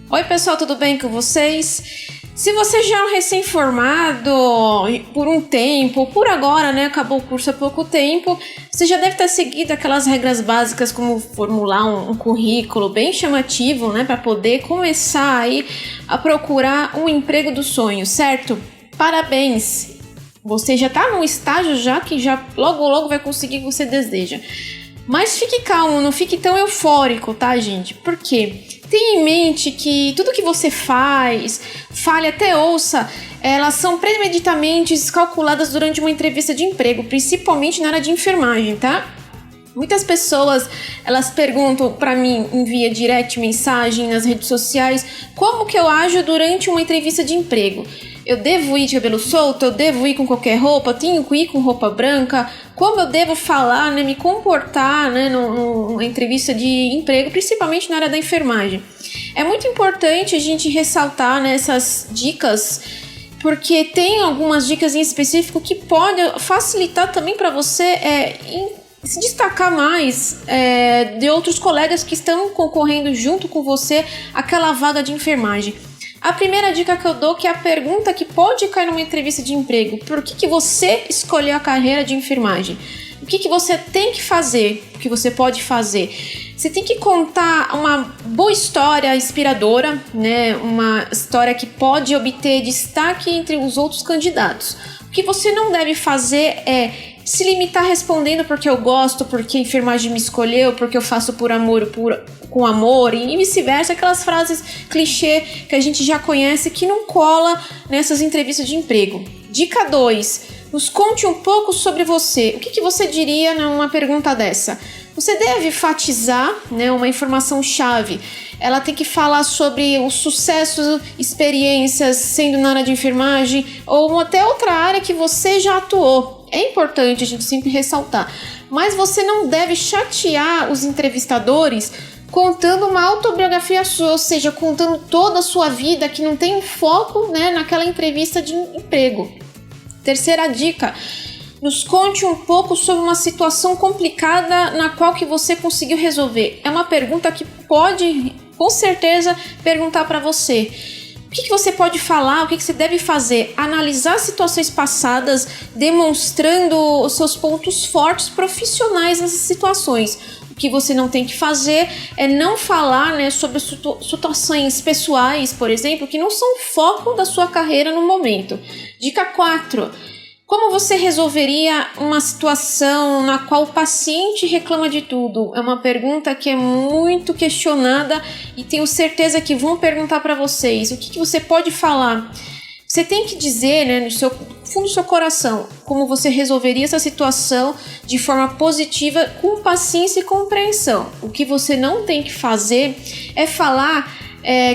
Oi pessoal, tudo bem com vocês? Se você já é um recém-formado por um tempo, por agora, né, acabou o curso há pouco tempo, você já deve ter seguido aquelas regras básicas como formular um currículo bem chamativo, né, para poder começar aí a procurar um emprego dos sonhos, certo? Parabéns! Você já está num estágio já que já logo vai conseguir o que você deseja. Mas fique calmo, não fique tão eufórico, tá, gente? Por quê? Tenha em mente que tudo que você faz, fale até ouça, elas são premeditamente calculadas durante uma entrevista de emprego, principalmente na área de enfermagem, tá? Muitas pessoas, elas perguntam para mim em via direct, mensagem, nas redes sociais, como que eu ajo durante uma entrevista de emprego? Eu devo ir de cabelo solto? Eu devo ir com qualquer roupa? Tenho que ir com roupa branca? Como eu devo falar, né, me comportar, né, numa entrevista de emprego, principalmente na área da enfermagem? É muito importante a gente ressaltar, né, essas dicas, porque tem algumas dicas em específico que podem facilitar também para você se destacar mais de outros colegas que estão concorrendo junto com você àquela vaga de enfermagem. A primeira dica que eu dou, que é a pergunta que pode cair numa entrevista de emprego: por que você escolheu a carreira de enfermagem? O que você tem que fazer? O que você pode fazer? Você tem que contar uma boa história inspiradora, né? Uma história que pode obter destaque entre os outros candidatos. O que você não deve fazer é se limitar respondendo porque eu gosto, porque a enfermagem me escolheu, porque eu faço por amor, com amor, e vice-versa, aquelas frases clichê que a gente já conhece que não cola nessas entrevistas de emprego. Dica 2. Nos conte um pouco sobre você. O que você diria numa pergunta dessa? Você deve enfatizar, né, uma informação-chave. Ela tem que falar sobre o sucesso, experiências sendo na área de enfermagem ou até outra área que você já atuou. É importante a gente sempre ressaltar. Mas você não deve chatear os entrevistadores contando uma autobiografia sua, ou seja, contando toda a sua vida que não tem foco, né, naquela entrevista de emprego. Terceira dica: nos conte um pouco sobre uma situação complicada na qual que você conseguiu resolver. É uma pergunta que pode, com certeza, perguntar para você. O que você pode falar, o que você deve fazer? Analisar situações passadas, demonstrando os seus pontos fortes profissionais nessas situações. O que você não tem que fazer é não falar, né, sobre situações pessoais, por exemplo, que não são foco da sua carreira no momento. Dica 4. Como você resolveria uma situação na qual o paciente reclama de tudo? É uma pergunta que é muito questionada e tenho certeza que vão perguntar para vocês. O que você pode falar? Você tem que dizer, né, no fundo do seu coração, como você resolveria essa situação de forma positiva, com paciência e compreensão. O que você não tem que fazer é falar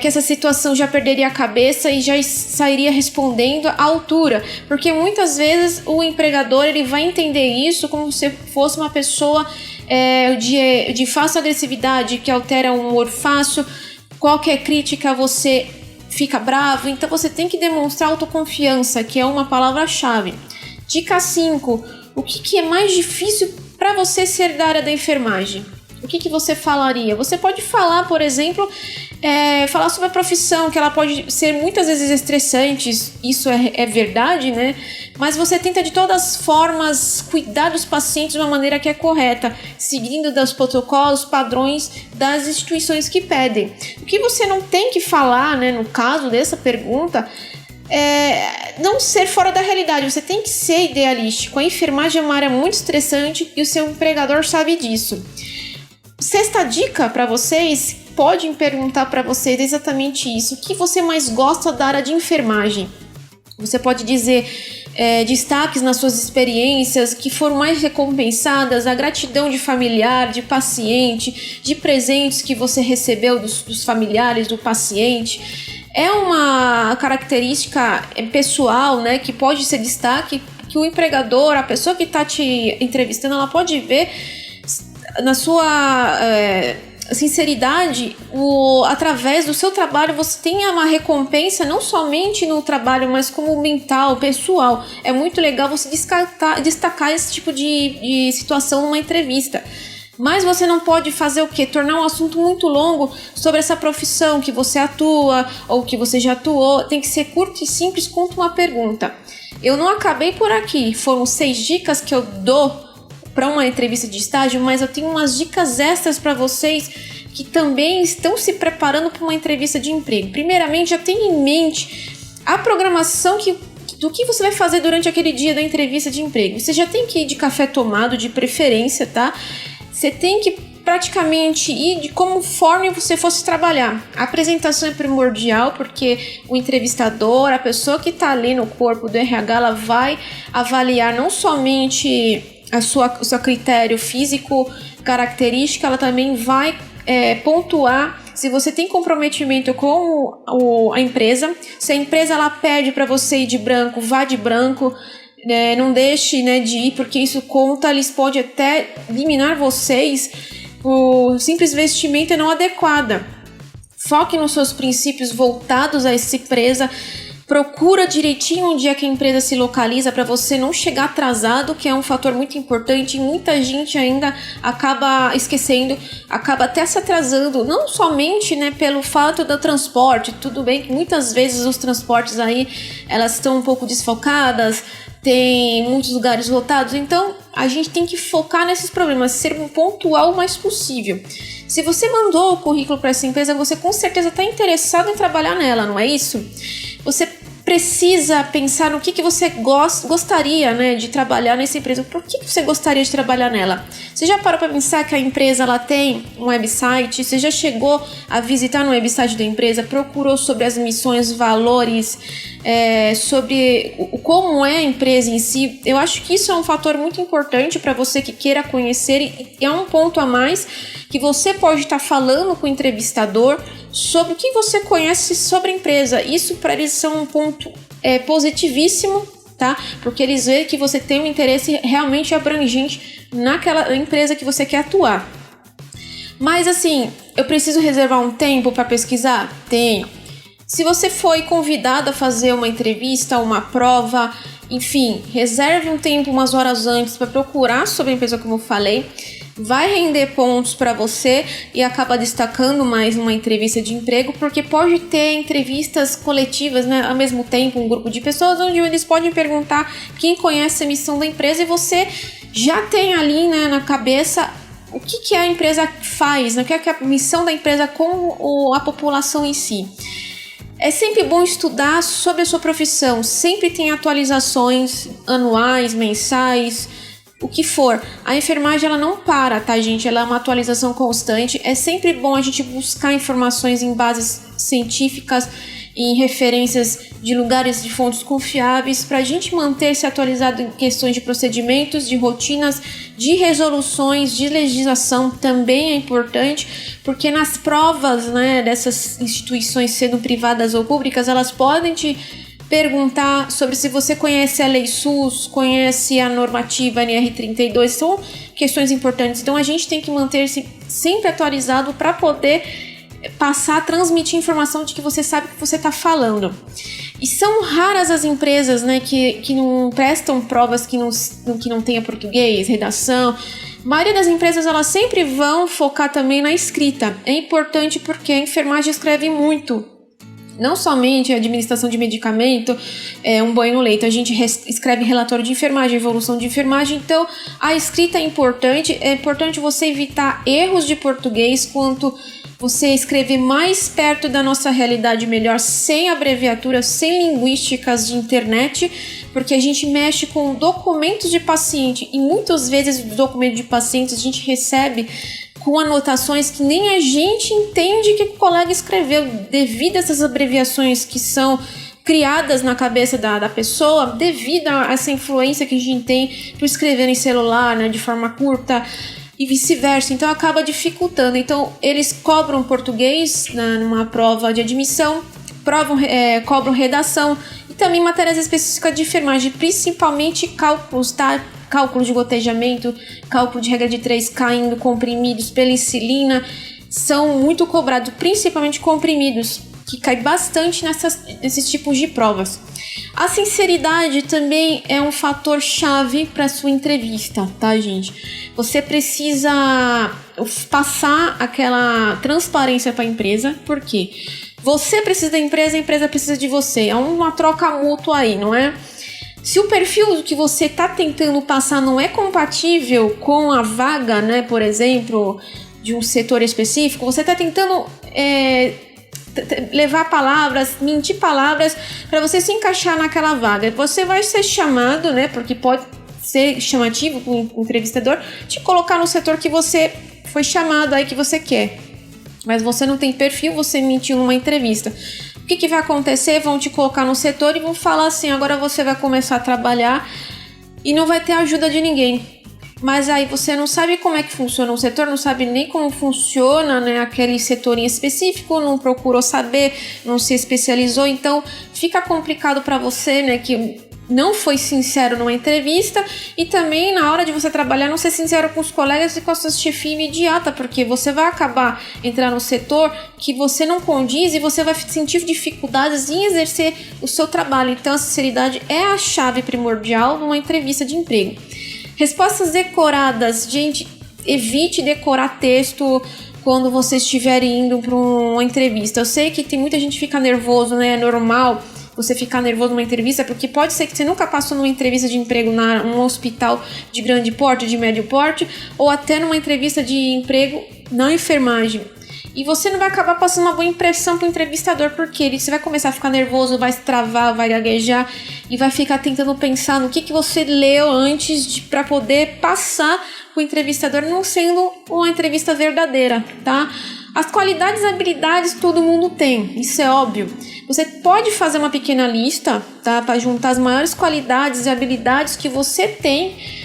que essa situação já perderia a cabeça e já sairia respondendo à altura, porque muitas vezes o empregador ele vai entender isso como se fosse uma pessoa de fácil agressividade, que altera o humor fácil, qualquer crítica você fica bravo, então você tem que demonstrar autoconfiança, que é uma palavra-chave. Dica 5, o que é mais difícil para você ser da área da enfermagem? O que você falaria? Você pode falar, por exemplo, falar sobre a profissão, que ela pode ser muitas vezes estressante, isso é verdade, né? Mas você tenta de todas as formas cuidar dos pacientes de uma maneira que é correta, seguindo dos protocolos, padrões das instituições que pedem. O que você não tem que falar, né, no caso dessa pergunta, não ser fora da realidade, você tem que ser idealístico. A enfermagem é uma área muito estressante e o seu empregador sabe disso. Sexta dica para vocês, podem perguntar para vocês exatamente isso. O que você mais gosta da área de enfermagem? Você pode dizer destaques nas suas experiências que foram mais recompensadas, a gratidão de familiar, de paciente, de presentes que você recebeu dos familiares do paciente. É uma característica pessoal, né, que pode ser destaque, que o empregador, a pessoa que está te entrevistando, ela pode ver na sua sinceridade, através do seu trabalho você tenha uma recompensa não somente no trabalho, mas como mental, pessoal. É muito legal você destacar esse tipo de situação numa entrevista. Mas você não pode fazer o quê? Tornar um assunto muito longo sobre essa profissão que você atua ou que você já atuou. Tem que ser curto e simples, conta uma pergunta. Eu não acabei por aqui. Foram 6 dicas que eu dou para uma entrevista de estágio, mas eu tenho umas dicas extras para vocês que também estão se preparando para uma entrevista de emprego. Primeiramente, já tenha em mente a programação do que você vai fazer durante aquele dia da entrevista de emprego. Você já tem que ir de café tomado, de preferência, tá? Você tem que praticamente ir de conforme você fosse trabalhar. A apresentação é primordial porque o entrevistador, a pessoa que está ali no corpo do RH, ela vai avaliar não somente o seu critério físico, característica, ela também vai pontuar se você tem comprometimento com a empresa. Se a empresa ela pede para você ir de branco, vá de branco. Não deixe de ir, porque isso conta. Eles podem até eliminar vocês por simples vestimenta não adequada. Foque nos seus princípios voltados a essa empresa. Procura direitinho onde é que a empresa se localiza para você não chegar atrasado, que é um fator muito importante e muita gente ainda acaba esquecendo, acaba até se atrasando, não somente pelo fato do transporte. Tudo bem que muitas vezes os transportes aí elas estão um pouco desfocadas, tem muitos lugares lotados, então a gente tem que focar nesses problemas, ser pontual o mais possível. Se você mandou o currículo para essa empresa, você com certeza está interessado em trabalhar nela, não é isso? Você precisa pensar no que você gostaria de trabalhar nessa empresa. Por que você gostaria de trabalhar nela? Você já parou para pensar que a empresa ela tem um website? Você já chegou a visitar no website da empresa? Procurou sobre as missões, valores, sobre como é a empresa em si? Eu acho que isso é um fator muito importante para você que queira conhecer e é um ponto a mais que você pode estar falando com o entrevistador sobre o que você conhece sobre a empresa. Isso para eles é um ponto positivíssimo, tá? Porque eles veem que você tem um interesse realmente abrangente naquela empresa que você quer atuar. Mas assim, eu preciso reservar um tempo para pesquisar? Tenho. Se você foi convidado a fazer uma entrevista, uma prova, enfim, reserve um tempo, umas horas antes para procurar sobre a empresa, como eu falei. Vai render pontos para você e acaba destacando mais uma entrevista de emprego, porque pode ter entrevistas coletivas, ao mesmo tempo, um grupo de pessoas onde eles podem perguntar quem conhece a missão da empresa e você já tem ali na cabeça o que a empresa faz, o que é a missão da empresa com a população em si. É sempre bom estudar sobre a sua profissão, sempre tem atualizações anuais, mensais, o que for. A enfermagem ela não para, tá, gente? Ela é uma atualização constante. É sempre bom a gente buscar informações em bases científicas, em referências de lugares de fontes confiáveis, para a gente manter-se atualizado em questões de procedimentos, de rotinas, de resoluções, de legislação também é importante, porque nas provas dessas instituições, sendo privadas ou públicas, elas podem te perguntar sobre se você conhece a Lei SUS, conhece a normativa NR32, são questões importantes. Então a gente tem que manter-se sempre atualizado para poder transmitir informação de que você sabe o que você está falando. E são raras as empresas que não prestam provas que não tenha português, redação. A maioria das empresas elas sempre vão focar também na escrita. É importante porque a enfermagem escreve muito. Não somente a administração de medicamento, um banho no leito, a gente escreve relatório de enfermagem, evolução de enfermagem, então a escrita é importante você evitar erros de português, quanto você escrever mais perto da nossa realidade melhor, sem abreviaturas, sem linguísticas de internet, porque a gente mexe com documentos de paciente e muitas vezes documentos de pacientes a gente recebe com anotações que nem a gente entende que o colega escreveu, devido a essas abreviações que são criadas na cabeça da pessoa, devido a essa influência que a gente tem por escrever em celular, de forma curta e vice-versa. Então acaba dificultando. Então eles cobram português numa prova de admissão, cobram redação e também matérias específicas de enfermagem, principalmente cálculos, tá? Cálculo de gotejamento, cálculo de regra de 3 caindo, comprimidos, penicilina, são muito cobrados, principalmente comprimidos, que cai bastante nesses tipos de provas. A sinceridade também é um fator chave para sua entrevista, tá, gente? Você precisa passar aquela transparência para a empresa, por quê? Você precisa da empresa, a empresa precisa de você. É uma troca mútua aí, não é? Se o perfil que você está tentando passar não é compatível com a vaga, né, por exemplo, de um setor específico, você está tentando levar palavras, mentir palavras para você se encaixar naquela vaga. Você vai ser chamado, né, porque pode ser chamativo com o entrevistador, te colocar no setor que você foi chamado aí, que você quer. Mas você não tem perfil, você mentiu numa entrevista. O que vai acontecer? Vão te colocar no setor e vão falar assim, agora você vai começar a trabalhar e não vai ter ajuda de ninguém. Mas aí você não sabe como é que funciona o setor, não sabe nem como funciona, né, aquele setor em específico, não procurou saber, não se especializou, então fica complicado para você, né, que não foi sincero numa entrevista e também na hora de você trabalhar não ser sincero com os colegas e com a sua chefia imediata, porque você vai acabar entrando no setor que você não condiz e você vai sentir dificuldades em exercer o seu trabalho. Então a sinceridade é a chave primordial numa entrevista de emprego. Respostas decoradas. Gente, evite decorar texto quando você estiver indo para uma entrevista. Eu sei que tem muita gente que fica nervoso, né? É normal você ficar nervoso numa entrevista, porque pode ser que você nunca passou numa entrevista de emprego num hospital de grande porte, de médio porte, ou até numa entrevista de emprego na enfermagem. E você não vai acabar passando uma boa impressão pro entrevistador, porque você vai começar a ficar nervoso, vai se travar, vai gaguejar e vai ficar tentando pensar no que você leu antes para poder passar pro entrevistador, não sendo uma entrevista verdadeira, tá? As qualidades e habilidades todo mundo tem, isso é óbvio. Você pode fazer uma pequena lista, tá? Para juntar as maiores qualidades e habilidades que você tem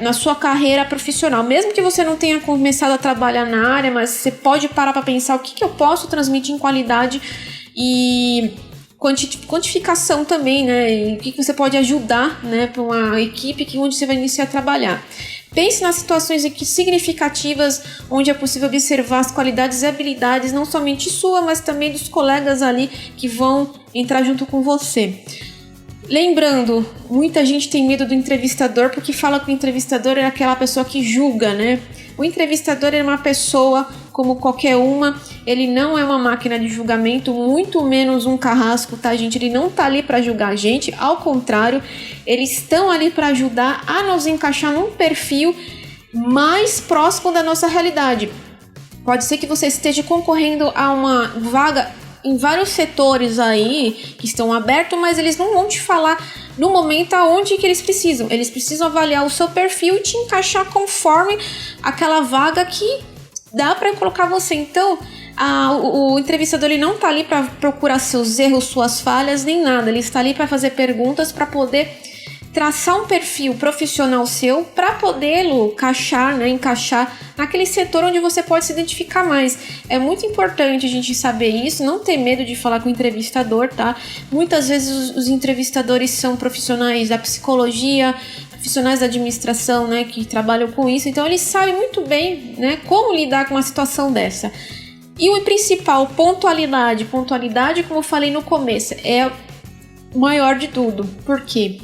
na sua carreira profissional. Mesmo que você não tenha começado a trabalhar na área, mas você pode parar para pensar o que eu posso transmitir em qualidade e quantificação também, né? E o que você pode ajudar, né, para uma equipe onde você vai iniciar a trabalhar. Pense nas situações significativas onde é possível observar as qualidades e habilidades, não somente sua, mas também dos colegas ali que vão entrar junto com você. Lembrando, muita gente tem medo do entrevistador porque fala que o entrevistador é aquela pessoa que julga, né? O entrevistador é uma pessoa como qualquer uma, ele não é uma máquina de julgamento, muito menos um carrasco, tá, gente? Ele não tá ali para julgar a gente, ao contrário, eles estão ali para ajudar a nos encaixar num perfil mais próximo da nossa realidade. Pode ser que você esteja concorrendo a uma vaga em vários setores aí que estão abertos, mas eles não vão te falar no momento aonde que eles precisam. Eles precisam avaliar o seu perfil e te encaixar conforme aquela vaga que dá para colocar você. Então, o entrevistador ele não está ali para procurar seus erros, suas falhas, nem nada. Ele está ali para fazer perguntas, para poder traçar um perfil profissional seu, para podê-lo encaixar naquele setor onde você pode se identificar mais. É muito importante a gente saber isso, não ter medo de falar com o entrevistador, tá? Muitas vezes os entrevistadores são profissionais da psicologia, profissionais da administração, né, que trabalham com isso, então eles sabem muito bem, né, como lidar com uma situação dessa. E o principal, pontualidade. Pontualidade, como eu falei no começo, é o maior de tudo. Por quê?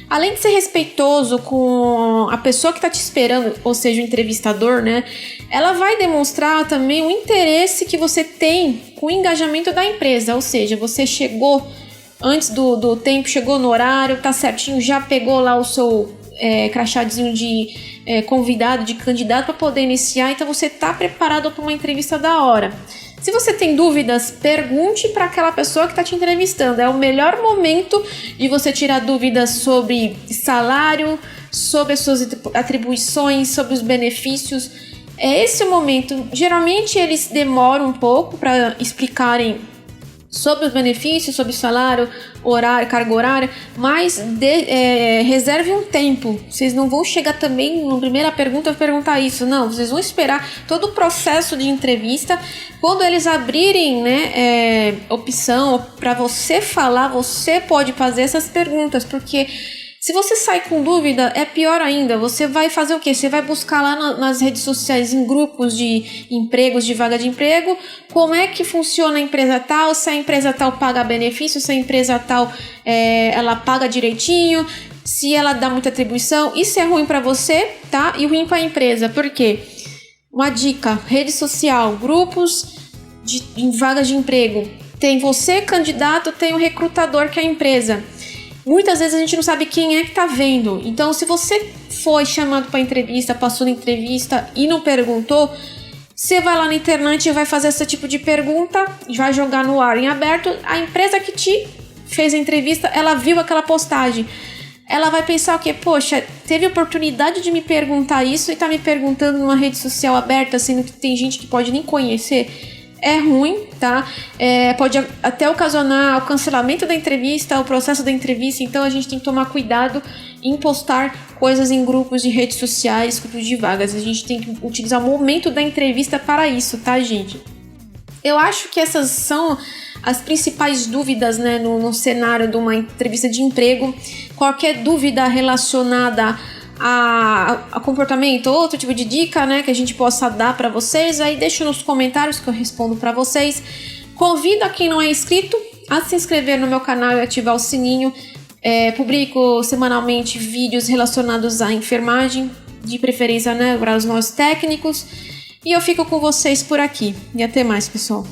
Além de ser respeitoso com a pessoa que está te esperando, ou seja, o entrevistador, né, ela vai demonstrar também o interesse que você tem com o engajamento da empresa, ou seja, você chegou antes do tempo, chegou no horário, tá certinho, já pegou lá o seu crachadinho de convidado, de candidato para poder iniciar, então você tá preparado para uma entrevista da hora. Se você tem dúvidas, pergunte para aquela pessoa que está te entrevistando. É o melhor momento de você tirar dúvidas sobre salário, sobre as suas atribuições, sobre os benefícios. É esse o momento. Geralmente eles demoram um pouco para explicarem sobre os benefícios, sobre o salário, horário, carga horária, mas reserve um tempo. Vocês não vão chegar também na primeira pergunta perguntar isso, não. Vocês vão esperar todo o processo de entrevista. Quando eles abrirem, né, opção para você falar, você pode fazer essas perguntas, porque Se você sai com dúvida, é pior ainda. Você vai fazer o quê? Você vai buscar lá nas redes sociais, em grupos de empregos, de vaga de emprego, como é que funciona a empresa tal, se a empresa tal paga benefício, se a empresa tal ela paga direitinho, se ela dá muita atribuição. Isso é ruim para você, tá? E ruim para a empresa. Por quê? Uma dica, rede social, grupos em vagas de emprego. Tem você, candidato, tem o recrutador, que é a empresa. Muitas vezes a gente não sabe quem é que tá vendo. Então, se você foi chamado para entrevista, passou na entrevista e não perguntou, você vai lá na internet e vai fazer esse tipo de pergunta, vai jogar no ar em aberto. A empresa que te fez a entrevista, ela viu aquela postagem. Ela vai pensar o quê? Poxa, teve oportunidade de me perguntar isso e tá me perguntando numa rede social aberta, sendo que tem gente que pode nem conhecer. É ruim, tá? Pode até ocasionar o cancelamento da entrevista, o processo da entrevista. Então a gente tem que tomar cuidado em postar coisas em grupos de redes sociais, grupos de vagas. A gente tem que utilizar o momento da entrevista para isso, tá, gente? Eu acho que essas são as principais dúvidas, né, no cenário de uma entrevista de emprego. Qualquer dúvida relacionada a comportamento, outro tipo de dica, né, que a gente possa dar para vocês, aí deixa nos comentários que eu respondo para vocês. Convido a quem não é inscrito a se inscrever no meu canal e ativar o sininho. Publico semanalmente vídeos relacionados à enfermagem, de preferência, né, para os nossos técnicos. E eu fico com vocês por aqui. E até mais, pessoal.